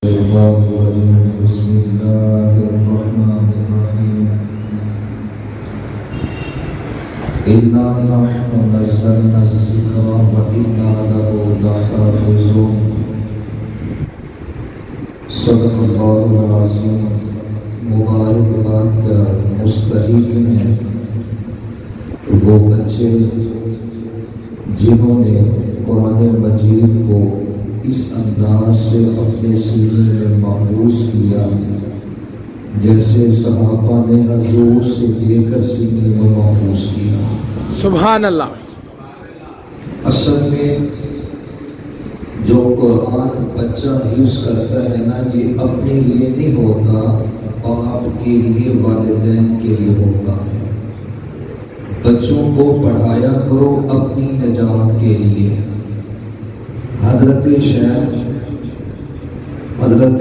بسم الله الرحمن الرحيم إنا نحن نزلنا الذكر وإنا له لحافظون صدق الله العظيم مبارک بات کا مستحق ہیں وہ بچے جنہوں نے قرآن مجید کو اس انداز سے اپنے سینے میں محفوظ کیا جیسے صحابہ نے حضور سے لے کر سینے میں محفوظ کیا۔ سبحان اللہ۔ اصل میں جو قرآن بچہ حفظ کرتا ہے نا، یہ اپنے لیے نہیں ہوتا، باپ کے لیے، والدین کے لیے ہوتا ہے۔ بچوں کو پڑھایا کرو اپنی نجات کے لیے۔ حضرت شیخ، حضرت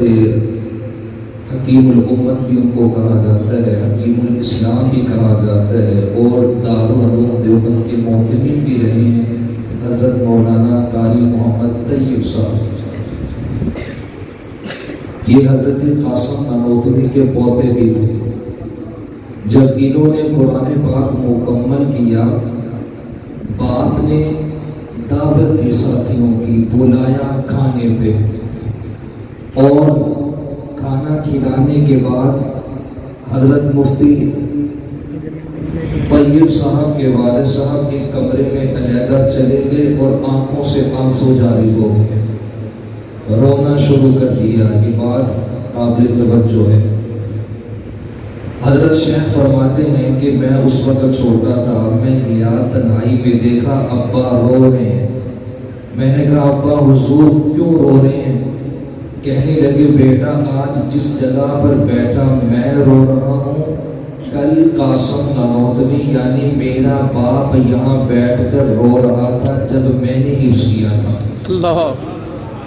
حکیم الامت بھی ان کو کہا جاتا ہے، حکیم الاسلام بھی کہا جاتا ہے، اور دارالعلوم دیوبند کے معتمد بھی رہے ہیں حضرت مولانا قاری محمد طیب صاحب۔ یہ حضرت قاسم نانوتوی کے پوتے بھی تھے۔ جب انہوں نے قرآن پاک مکمل کیا، باپ نے دعوت کے ساتھیوں کی بلایا کھانے پہ، اور کھانا کھلانے کے بعد حضرت مفتی طیب صاحب کے والد صاحب ایک کمرے میں علیحدہ چلے گئے اور آنکھوں سے آنسو جاری ہو گئے، رونا شروع کر دیا۔ یہ بات قابل توجہ ہے۔ حضرت شیخ فرماتے ہیں کہ میں اس وقت چھوٹا تھا، میں گیا تنہائی میں، دیکھا ابا رو رہے ہیں۔ میں نے کہا ابا حضور کیوں رو رہے ہیں؟ کہنے لگے بیٹا آج جس جگہ پر بیٹھا میں رو رہا ہوں، کل قاسم نانوتوی یعنی میرا باپ یہاں بیٹھ کر رو رہا تھا جب میں نے حفظ کیا تھا۔ اللہ۔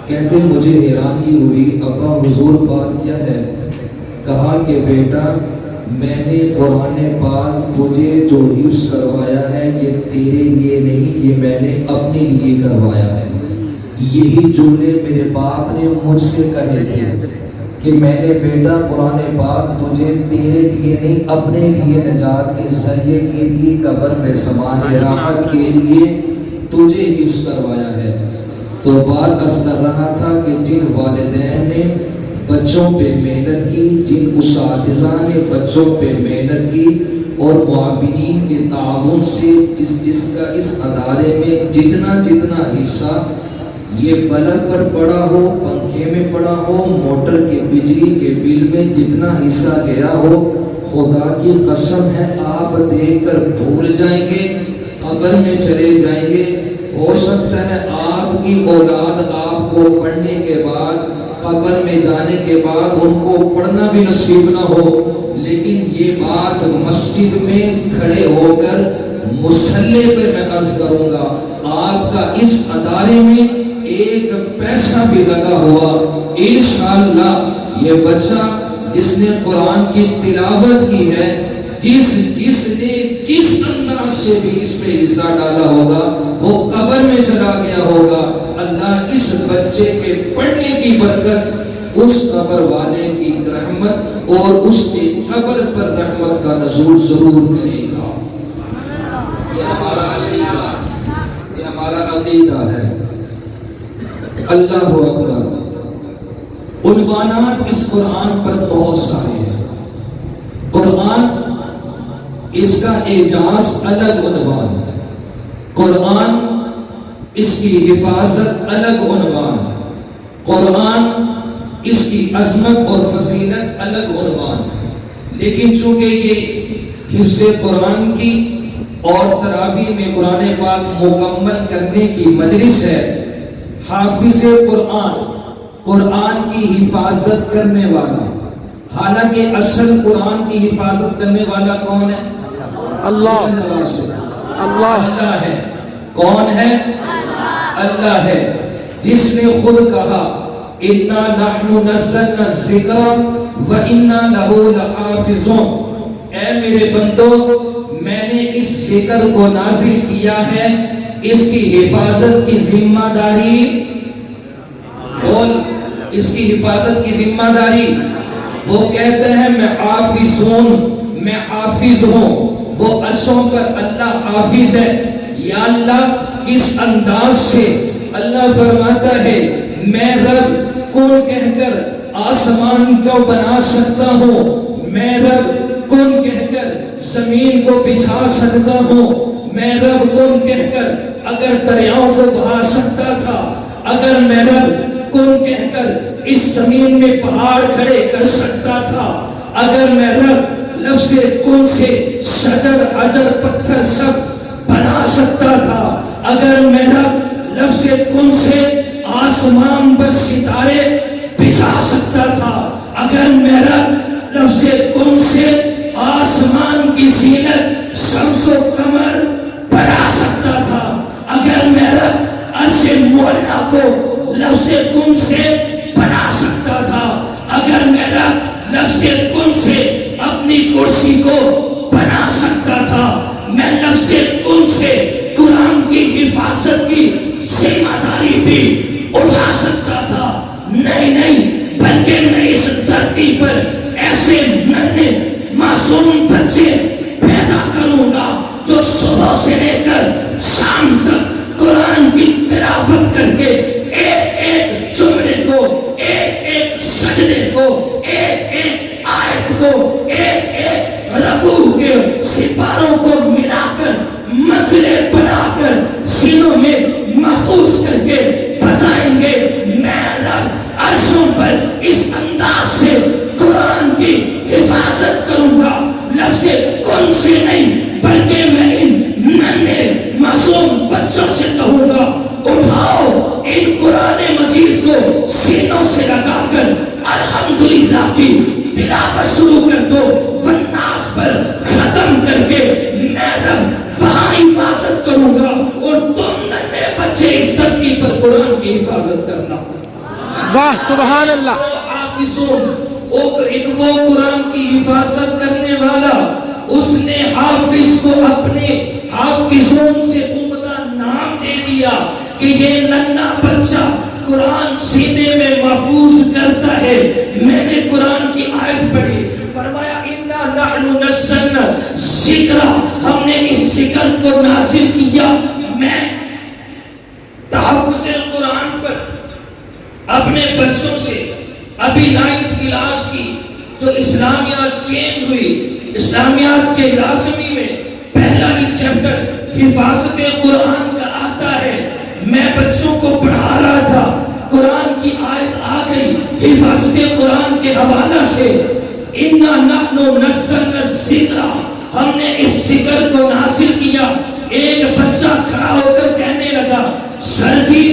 کہتے مجھے حیرانی ہوئی، ابا حضور بات کیا ہے؟ کہا کہ بیٹا میں نے قرآن پاک تجھے جو حفظ کروایا ہے یہ تیرے لیے نہیں، یہ میں نے اپنے لیے کروایا ہے۔ یہی جملے میرے باپ نے مجھ سے کہے تھے کہ میں نے بیٹا قرآن پاک تجھے تیرے لیے نہیں، اپنے لیے نجات کے ذریعے کے لیے، قبر میں سامان راحت کے لیے تجھے حفظ کروایا ہے۔ تو بات عرض کر رہا تھا کہ جن والدین نے بچوں پہ محنت کی، جن اساتذہ نے بچوں پہ محنت کی، اور معاونین کے تعاون سے جس کا اس ادارے میں جتنا حصہ یہ بلب پر پڑا ہو، پنکھے میں پڑا ہو، موٹر کے بجلی کے بل میں جتنا حصہ گیا ہو، خدا کی قسم ہے آپ دیکھ کر بھول جائیں گے، قبر میں چلے جائیں گے۔ ہو سکتا ہے آپ کی اولاد آپ کو پڑھنے کے بعد، قبر میں جانے کے بعد ان کو پڑھنا بھی نصیب نہ ہو، لیکن یہ بات مسجد میں کھڑے ہو کر مصلی پہ میں عرض کروں گا، آپ کا اس ادارے میں ایک پیسہ بھی لگا ہوا انشاءاللہ یہ بچہ جس نے قرآن کی تلاوت کی ہے، جس نے جس انداز سے بھی اس پہ حصہ ڈالا ہوگا، وہ قبر میں چلا گیا ہوگا۔ اللہ اس بچے کے پڑھنے کی برکت اس قبر والے کی رحمت اور اس کی قبر پر رحمت کا نزول ضرور کرے گا۔ یہ ہمارا عقیدہ ہے۔ اللہ اکبر۔ عنوانات اس قرآن پر بہت سارے ہیں۔ قرآن اس کا اعجاز الگ عنوان، قرآن اس کی حفاظت الگ عنوان، قرآن اس کی عظمت اور فضیلت الگ عنوان۔ لیکن چونکہ یہ حفظ قرآن کی اور تراویح میں قرآن پاک مکمل کرنے کی مجلس ہے، حافظ قرآن، قرآن کی حفاظت کرنے والا، حالانکہ اصل قرآن کی حفاظت کرنے والا کون ہے؟ اللہ ہے۔ کون ہے؟ اللہ ہے، جس نے خود کہا اِنَّا نَحْنُ نَزَّلْنَا الذِّكْرَ وَإِنَّا لَهُ لَحَافِظُونَ۔ اے میرے بندو میں نے اس ذکر کو نازل کیا ہے، اس کی حفاظت کی ذمہ داری بول اس کی حفاظت کی ذمہ داری. وہ کہتے ہیں میں حافظ ہوں. وہ عرشوں پر اللہ حافظ ہے. یا اللہ کس انداز سے اللہ فرماتا ہے میں رب کون کہہ کر آسمان کو بنا سکتا ہوں, میں رب کون کہہ کر زمین کو بچھا سکتا ہوں, میں رب کون کہہ کر اگر دریاؤں کو بہا سکتا تھا, اگر میں رب کون کہہ کر اس زمین میں پہاڑ کھڑے کر سکتا تھا, اگر میں رب لفظ کن سے شجر حجر پتھر سب بنا سکتا تھا, اگر میں رب لفظ کن سے آسمان پر ستارے بچھا سکتا تھا, اگر میں رب لفظ کن سے آسمان کی زینت شمس و قمر بنا سکتا تھا, اگر میں رب عرش مولا کو لفظ کن سے بنا سکتا تھا, اگر میں رب لفظ کن سے اپنی کرسی کو بنا سکتا تھا, میں لفظ کن سے قرآن کی حفاظت کی ذمہ داری بھی اٹھا سکتا تھا. نہیں, بلکہ میں اس دھرتی پر ایسے ننھے معصوم بچے پیدا کروں گا جو صبح سے لے کر شام تک قرآن کی تلاوت کر کے ایک ایک جملے کو, ایک ایک سجدے کو, ایک ایک آیت کو, ایک ایک رکوع کے سپاروں کو ملا کر منزلیں بنا کر سینوں میں محفوظ کر کے بتائیں گے میں رب عرشوں پر اس انداز سے قرآن کی حفاظت کروں گا. لفظ کن سے نہیں بلکہ میں ان ننھے معصوم بچوں سے کہوں گا اٹھاؤ ان قرآن مجید کو سینوں سے لگا کر الحمدللہ کی تلاوت شروع کر دو, والناس پر ختم کر کے میں رب وہاں حفاظت کروں گا اور تم ننھے بچے اس دھرتی پر قرآن کی حفاظت کرنا. واہ سبحان اللہ. ایک وہ قرآن کی حفاظت کرنے والا, اس نے حافظ کو اپنے حافظوں سے عمدہ نام دے دیا کہ یہ ننھا بچہ قرآن سینے میں محفوظ کرتا ہے. میں نے قرآن کی آیت پڑھی, فرمایا انا نحن نزلنا ذکر, ہم نے اس ذکر کو نازل کیا. میں تحفظ قرآن پر اپنے بچوں سے ابھی 9th کلاس کی جو اسلامیات چینج ہوئی, اسلامیات کے لازمی میں پہلا ہی چیپٹر حفاظت قرآن کا آتا ہے. میں بچوں کو پڑھا رہا تھا, قرآن کی آیت آ گئی حفاظت قرآن کے حوالہ سے, انا نحن نزلنا الذکر, ہم نے اس ذکر کو نازل کیا. ایک بچہ کھڑا ہو کر کہنے لگا سر جی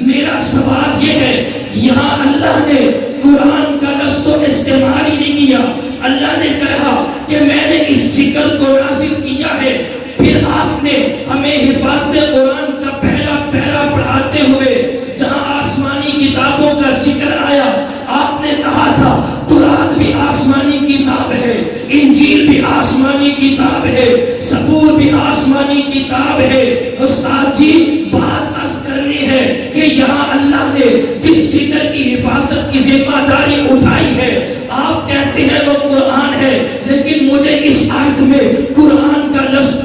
میرا سوال یہ ہے, یہاں اللہ نے قرآن کا لفظ تو استعمال ہی نہیں کیا, اللہ نے کہا کہ میں نے اس ذکر کو نازل کیا ہے, پھر آپ نے ہمیں حفاظت قرآن کا پہلا پیرا پڑھاتے ہوئے جہاں آسمانی کتابوں کا ذکر آیا آپ نے کہا تھا تورات بھی آسمانی کتاب ہے, انجیل بھی آسمانی کتاب ہے, زبور بھی آسمانی کتاب ہے. استاد جی بات عرض کرنی ہے کہ یہاں اللہ نے جس ذکر کی حفاظت کی ذمہ داری اٹھائی ہے آپ کہتے ہیں وہ قرآن ہے, لیکن مجھے اس آیت میں قرآن کا لفظ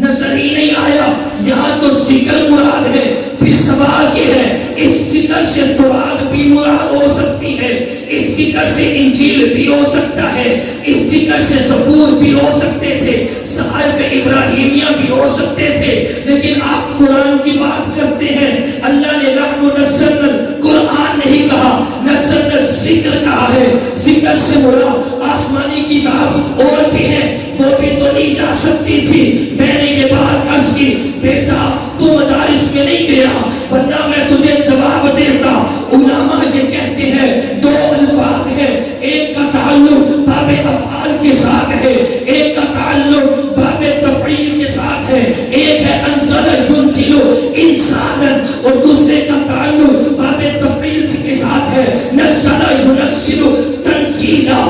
نظر ہی نہیں آیا, یہاں تو ذکر مراد ہے. پھر سوال یہ ہے اس ذکر سے تورات بھی مراد ہو سکتی ہے, اس ذکر سے انجیل بھی ہو سکتا ہے, اس ذکر سے زبور بھی ہو سکتے تھے, صحائف ابراہیمیہ بھی ہو سکتے تھے, لیکن آپ قرآن کی بات کرتے ہیں. اللہ نے نحن نزلنا قرآن نہیں کہا, نزلنا ذکر کہا ہے. ذکر سے مراد آسمانی کتاب اور بھی ہے, وہ بھی تو نہیں جا سکتی تھی. میں نے یہ بات عرض کی بیٹا تو مدارس میں نہیں گیا ورنہ میں تجھے جواب دیتا. علماء یہ کہتے ہیں دو الفاظ ہیں, ایک کا تعلق باب افعال کے ساتھ ہے, ایک کا تعلق باب تفعیل کے ساتھ ہے. ایک ہے انزل ینزل انزالا اور دوسرے کا تعلق باب تفعیل کے ساتھ ہے, نزل ینزل تنزیلا.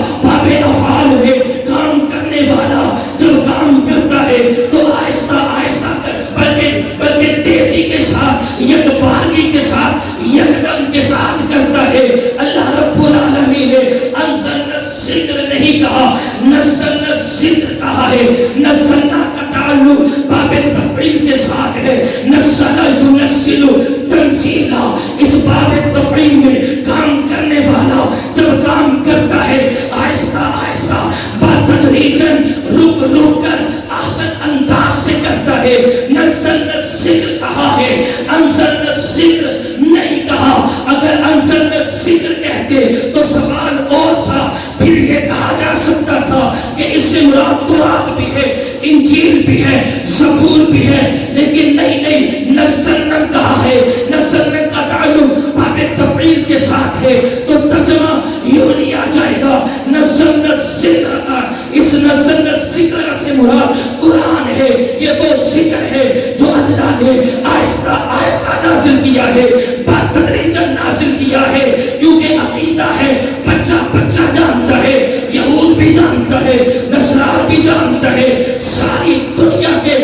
بھی ہے, زبور بھی ہے, لیکن نہیں نزلنا کہا ہے. نزلنا کا تعلق باب تفعیل کے ساتھ ہے, تو ترجمہ یوں لیا جائے گا نزلنا ذکر کا. اس نزلنا ذکر سے مراد قرآن ہے. یہ وہ ذکر ہے جو اللہ نے آہستہ آہستہ نازل کیا ہے, بتدریجاً نازل کیا ہے. کیونکہ عقیدہ ہے, بچہ جانتا ہے, یہود بھی جانتا ہے, نصارا بھی جانتا ہے, ساری دنیا کے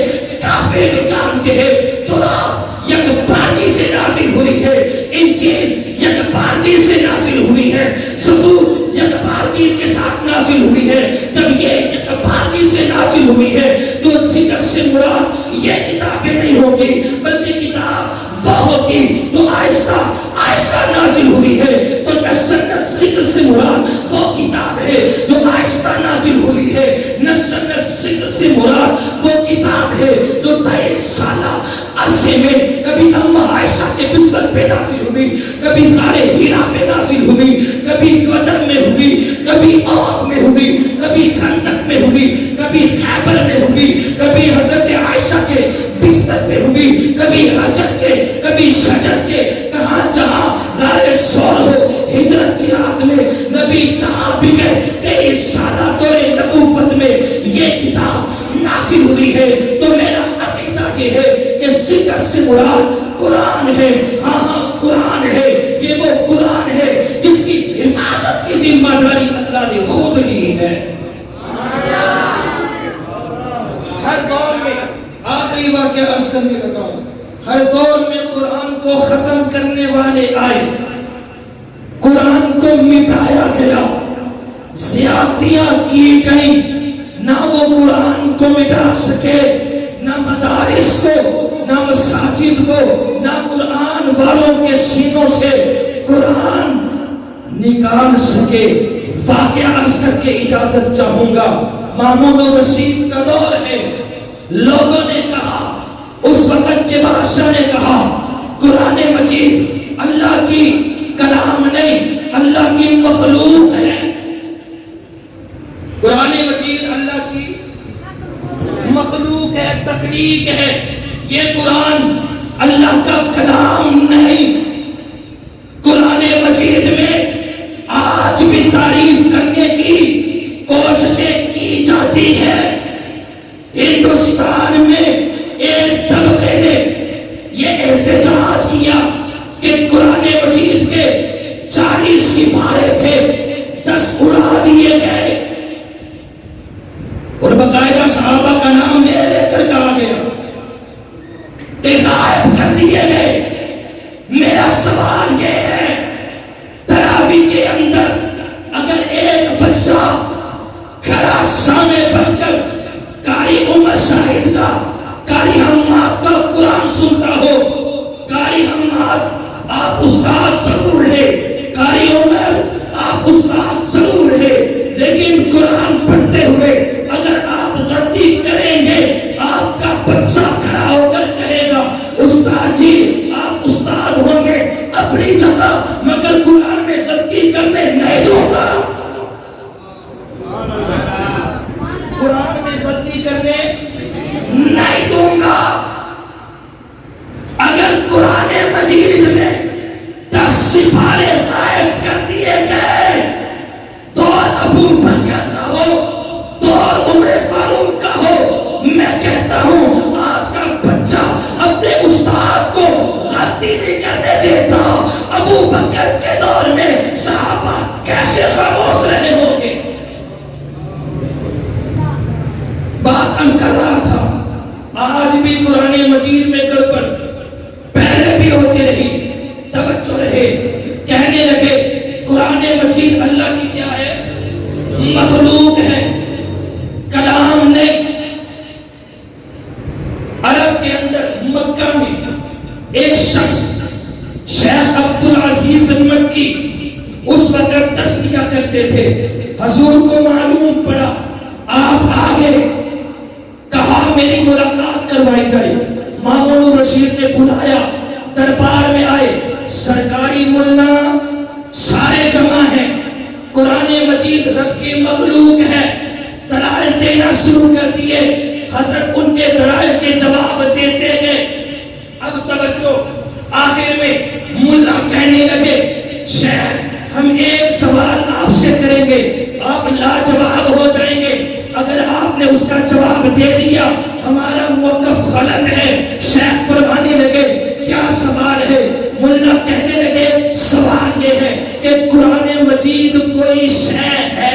کافر بھی جانتے ہیں. تورات یکبارگی سے نازل ہوئی ہے, انجیل یکبارگی سے نازل ہوئی ہے, زبور یکبارگی کے ساتھ نازل ہوئی ہے. جب یہ یکبارگی سے نازل ہوئی ہے تو ذکر سے مراد یہ کتابیں نہیں ہوگی, بلکہ کتاب وہ ہوگی جو آہستہ آہستہ نازل ہوئی ہے. تو نزلنا ذکر سے مراد وہ کتاب ہے جو آہستہ نازل ہوئی ہے. نزلنا ذکر سے مراد وہ کتاب ہے جو 23 سالہ عرصے میں کبھی اماں عائشہ کے بستر پہ نازل ہوئی, کبھی غار ہیرا پہ نازل ہوئی, کبھی بدر میں ہوئی, کبھی عہد میں ہوئی, کبھی خندق میں ہوئی, کبھی خیبر میں ہوئی, کبھی حضرت عائشہ کے بستر پہ ہوئی, کبھی حجر کے, کبھی شجر کے. کہاں جہاں غار سور ہو, ہجرت کی رات میں نبی جہاں بھی گئے 23 سالہ دور نبوت میں یہ کتاب نازل ہوئی ہے. تو میرا عقیدہ یہ ہے کہ ذکر سے مراد قرآن ہے. ہاں قرآن ہے, یہ وہ قرآن ہے جس کی حفاظت کی ذمہ داری اللہ نے خود لی ہے. ہر دور میں, آخری واقعہ عرض کرنے لگا ہوں, ہر دور میں قرآن کو ختم کرنے والے آئے, قرآن کو مٹایا گیا, زیادتیاں کی گئیں, نہ وہ قرآن کو مٹا سکے, نہ مدارس کو, نہ مساجد کو, نہ قرآن والوں کے سینوں سے قرآن نکال سکے. واقعہ عرض کر کے اجازت چاہوں گا. مامون و رشید کا دور ہے. لوگوں نے کہا, اس وقت کے بادشاہ نے کہا قرآن مجید اللہ کی کلام نہیں, اللہ کی مخلوق ہے. قرآن مجید اللہ کی مخلوق ہے, تخلیق ہے. یہ قرآن اللہ کا کلام نہیں. قرآن مجید میں آج بھی تعریف کرنے کی کوششیں کی جاتی ہے. ہندوستان میں ایک طبقے نے یہ احتجاج کیا کہ قرآن مجید کے 40 سپارے تھے, 10 اڑا دیے گئے, اور باقاعدہ صحابہ کا نام لے کر کہا گیا کہ غائب کر دیے گئے. میرا سوال یہ ہے, تراویح کے اندر اگر ایک بچہ کھڑا سامنے بن کر قاری عمر شاہد کا, قاری حماد کا قرآن سنتا ہو, قاری حماد آپ استاد ضرور ہے, قاری عمر آپ استاد ضرور ہے, لیکن قرآن پڑھتے ہوئے اگر آپ غلطی کریں گے, آپ کا بچہ کھڑا ہو کر کہے گا استاد جی آپ استاد ہوں گے اپنی جگہ, مگر قرآن میں غلطی کرنے نہیں دوں گا. قرآن میں غلطی کرنے نہیں دوں گا. اگر قرآن مجید میں 10 سپارے غائب کر دیے گئے, تو ابو بکر کا ہو, تو عمر فاروق کا ہو, میں کہتا ہوں آج کا بچہ اپنے استاد کو غلطی نہیں کرنے دیتا. ابو بکر کے دور میں صحابہ کیسے خاموش رہے ہوں گے. بات عرض کر رہا تھا, آج بھی قرآن مجید میں گڑبڑ پہلے بھی ہوتی رہی. توجہ رہے, کہنے لگے قرآن مجید اللہ کی کیا ہے, مخلوق ہے, کلام نہیں. عرب کے اندر مکہ میں ایک شخص شیخ عبدالعزیز مکی اس وقت تذکیہ کرتے تھے. حضور کو معلوم پڑا, آپ آگے, کہا میری ملاقات کروائی جائے. مامون رشید نے بلایا, دربار میں آئے, سرکاری ملا سارے جمع ہیں, قرآن مجید رب کی مخلوق ہے, دلائل دینا شروع کر دیے. حضرت ان کے کے جواب دیتے گئے. اب توجہ, آخر میں ملا کہنے لگے شیخ ہم ایک سوال آپ سے کریں گے, آپ لاجواب ہو جائیں گے. اگر آپ نے اس کا جواب دے دیا ہمارا موقف غلط ہے. شیخ فرمانے لگے کیا سوال ہے؟ ملا کہنے لگے سوال یہ ہے کہ قرآن مجید کوئی شے ہے؟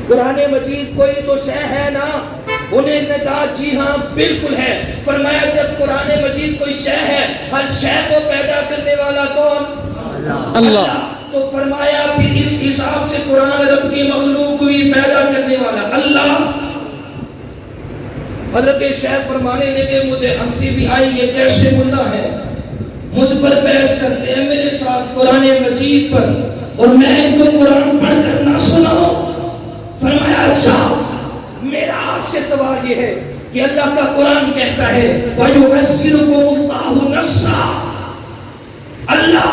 قرآن مجید کوئی تو شے ہے نا؟ انہیں نے کہا جی ہاں بالکل ہے. فرمایا جب قرآن مجید کوئی شے ہے, ہر شے کو پیدا کرنے والا کون؟ اللہ. تو فرمایا پھر اس حساب سے قرآن رب کی مخلوق بھی پیدا کرنے والا اللہ. حضرت شیخ فرمانے لگے مجھے ہنسی بھی آئی, یہ کیسے ملا ہے مجھ پر بحث کرتے ہیں میرے ساتھ قرآن مجید پر, اور میں ان کو قرآن پڑھ کر نہ سناؤں. فرمایا اچھا میرا آپ سے سوال یہ ہے کہ اللہ کا قرآن کہتا ہے وَيُعَزِّرُكُمُ اللَّهُ نَفْسًا, اللہ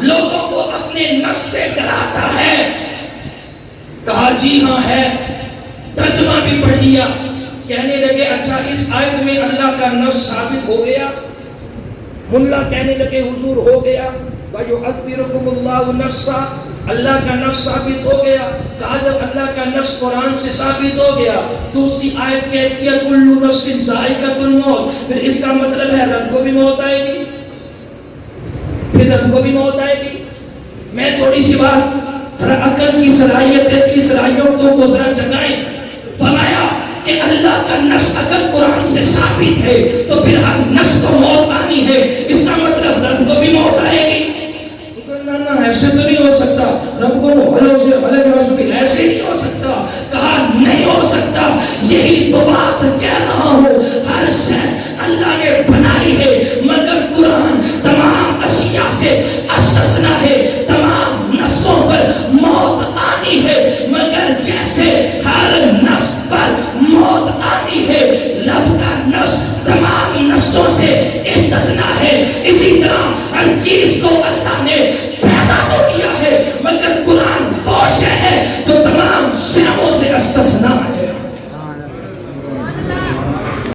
لوگوں کو اپنے نفس سے ڈراتا ہے. کہا جی ہاں ہے. ترجمہ بھی پڑھ لیا. کہنے لگے اچھا اس آیت میں اللہ کا نفس ثابت ہو گیا؟ ملا کہنے لگے حضور ہو گیا. وَيُعَزِّرُكُمُ اللَّهُ نَفْسًا, اللہ کا نفس ثابت ہو گیا. کہا جب اللہ کا نفس قرآن سے ثابت ہو گیا, دوسری آیت کہتی ہے کُلُّ نَفْسٍ ذَائِقَةُ الْمَوْتِ, پھر اس کا مطلب ہے رب کو بھی موت آئے گی, پھر رب کو بھی موت آئے گی. میں تھوڑی سی بات ذرا عقل کی صلاحیتوں کو ذرا جگائیں. فرمایا کہ اللہ کا نفس اگر قرآن سے ثابت ہے تو پھر ہر نفس کو موت آنی ہے, اس کا مطلب رب کو بھی موت آئے گی. نہ ایسے تو نہیں ہو سکتا, رب کو الگ